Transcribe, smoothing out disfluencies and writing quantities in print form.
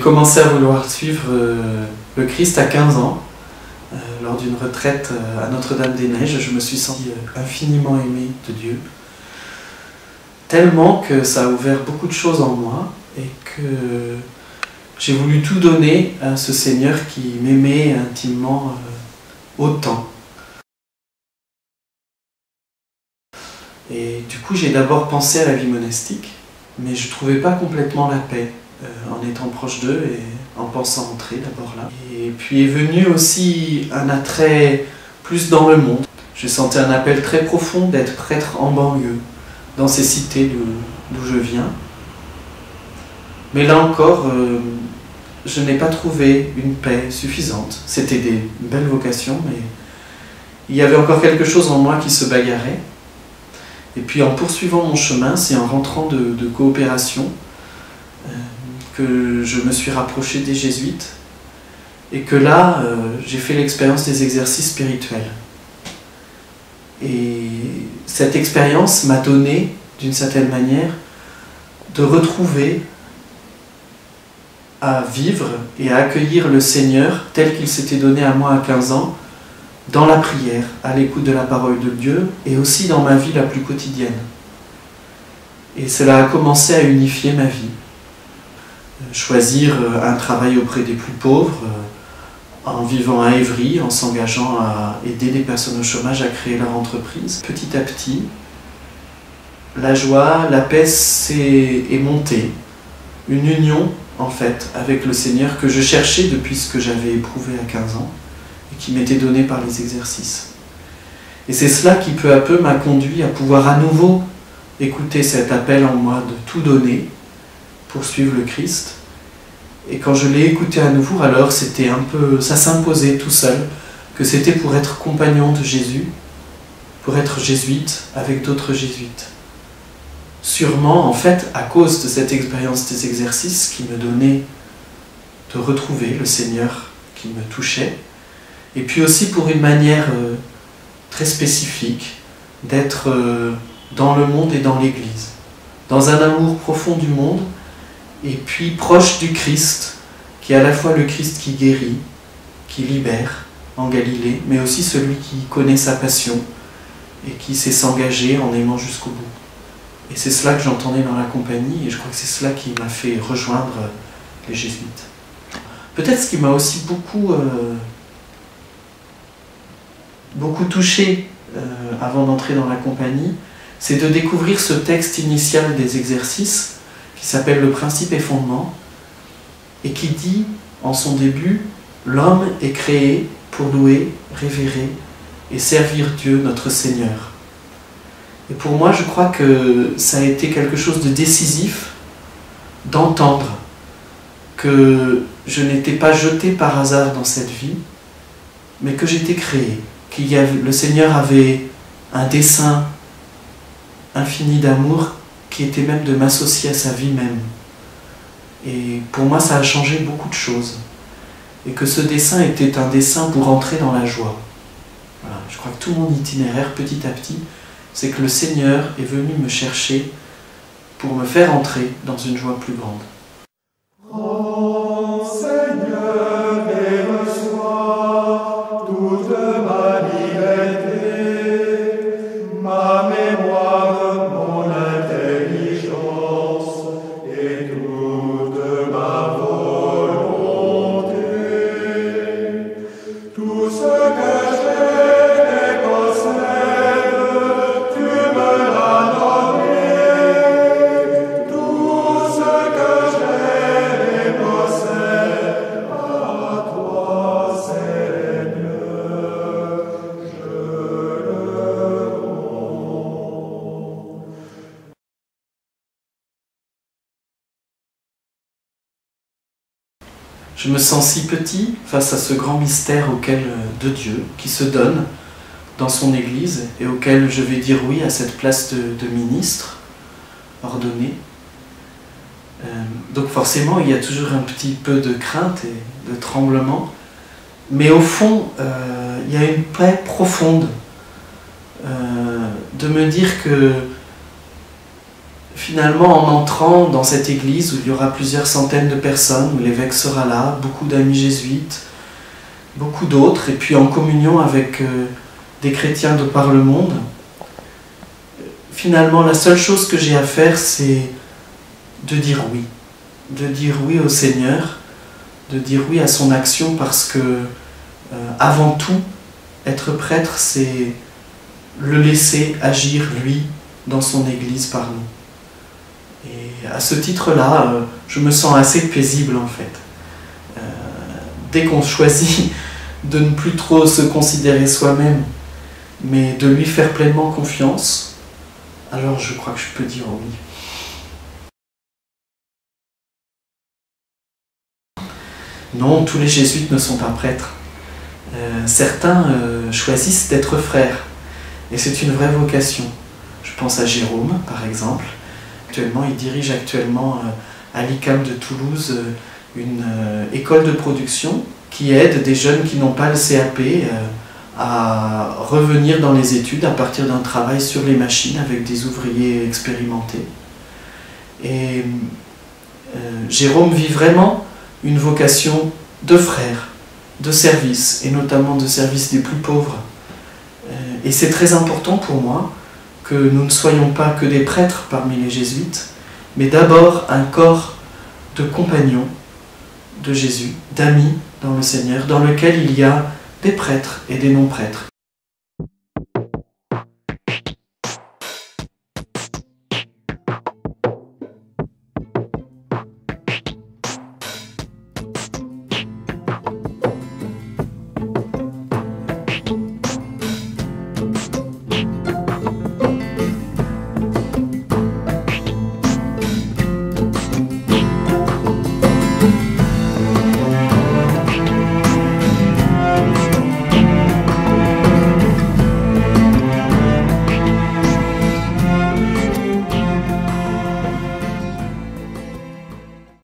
commencé à vouloir suivre le Christ à 15 ans. Lors d'une retraite à Notre-Dame-des-Neiges, je me suis senti infiniment aimé de Dieu. Tellement que ça a ouvert beaucoup de choses en moi et que j'ai voulu tout donner à ce Seigneur qui m'aimait intimement autant. Et du coup, j'ai d'abord pensé à la vie monastique, mais je ne trouvais pas complètement la paix en étant proche d'eux et en pensant entrer d'abord là. Et puis est venu aussi un attrait plus dans le monde. Je sentais un appel très profond d'être prêtre en banlieue, dans ces cités d'où je viens. Mais là encore, je n'ai pas trouvé une paix suffisante. C'était des belles vocations, mais il y avait encore quelque chose en moi qui se bagarrait. Et puis en poursuivant mon chemin, c'est en rentrant de coopération que je me suis rapproché des jésuites et que là, j'ai fait l'expérience des exercices spirituels. Et cette expérience m'a donné, d'une certaine manière, de retrouver à vivre et à accueillir le Seigneur tel qu'il s'était donné à moi à 15 ans, dans la prière, à l'écoute de la parole de Dieu et aussi dans ma vie la plus quotidienne. Et cela a commencé à unifier ma vie. Choisir un travail auprès des plus pauvres, en vivant à Évry, en s'engageant à aider les personnes au chômage à créer leur entreprise. Petit à petit, la joie, la paix est montée. Une union, en fait, avec le Seigneur que je cherchais depuis ce que j'avais éprouvé à 15 ans et qui m'était donné par les exercices. Et c'est cela qui, peu à peu, m'a conduit à pouvoir à nouveau écouter cet appel en moi de tout donner pour suivre le Christ. Et quand je l'ai écouté à nouveau, alors c'était un peu, ça s'imposait tout seul, que c'était pour être compagnon de Jésus, pour être jésuite avec d'autres jésuites. Sûrement, en fait, à cause de cette expérience des exercices qui me donnait de retrouver le Seigneur qui me touchait, et puis aussi pour une manière très spécifique d'être dans le monde et dans l'Église, dans un amour profond du monde, et puis proche du Christ, qui est à la fois le Christ qui guérit, qui libère en Galilée, mais aussi celui qui connaît sa passion et qui sait s'engager en aimant jusqu'au bout. Et c'est cela que j'entendais dans la compagnie, et je crois que c'est cela qui m'a fait rejoindre les jésuites. Peut-être ce qui m'a aussi beaucoup touché avant d'entrer dans la compagnie, c'est de découvrir ce texte initial des exercices qui s'appelle le principe et fondement, et qui dit en son début « L'homme est créé pour louer, révérer et servir Dieu notre Seigneur ». Et pour moi, je crois que ça a été quelque chose de décisif d'entendre que je n'étais pas jeté par hasard dans cette vie, mais que j'étais créé, le Seigneur avait un dessein infini d'amour qui était même de m'associer à sa vie même. Et pour moi, ça a changé beaucoup de choses. Et que ce dessein était un dessein pour entrer dans la joie. Voilà. Je crois que tout mon itinéraire, petit à petit, c'est que le Seigneur est venu me chercher pour me faire entrer dans une joie plus grande. Oh Seigneur, et reçois toute ma liberté, ma mémoire, mon intelligence et toute ma volonté. Tout ce que j'ai et possède, tu me l'as donné. Tout ce que j'ai et possède, à toi, Seigneur, je le rends. Je me sens si petit face à ce grand mystère de Dieu qui se donne dans son Église et auquel je vais dire oui à cette place de ministre ordonné. Donc forcément, il y a toujours un petit peu de crainte et de tremblement, mais au fond, il y a une paix profonde de me dire que finalement, en entrant dans cette église où il y aura plusieurs centaines de personnes, où l'évêque sera là, beaucoup d'amis jésuites, beaucoup d'autres, et puis en communion avec des chrétiens de par le monde, finalement, la seule chose que j'ai à faire, c'est de dire oui au Seigneur, de dire oui à son action, parce que, avant tout, être prêtre, c'est le laisser agir, lui, dans son Église par nous. Et à ce titre-là, je me sens assez paisible, en fait. Dès qu'on choisit de ne plus trop se considérer soi-même, mais de lui faire pleinement confiance, alors je crois que je peux dire oui. Non, tous les jésuites ne sont pas prêtres. Certains choisissent d'être frères, et c'est une vraie vocation. Je pense à Jérôme, par exemple. Il dirige actuellement à l'ICAM de Toulouse une école de production qui aide des jeunes qui n'ont pas le CAP à revenir dans les études à partir d'un travail sur les machines avec des ouvriers expérimentés. Et Jérôme vit vraiment une vocation de frère, de service, et notamment de service des plus pauvres. Et c'est très important pour moi que nous ne soyons pas que des prêtres parmi les jésuites, mais d'abord un corps de compagnons de Jésus, d'amis dans le Seigneur, dans lequel il y a des prêtres et des non-prêtres.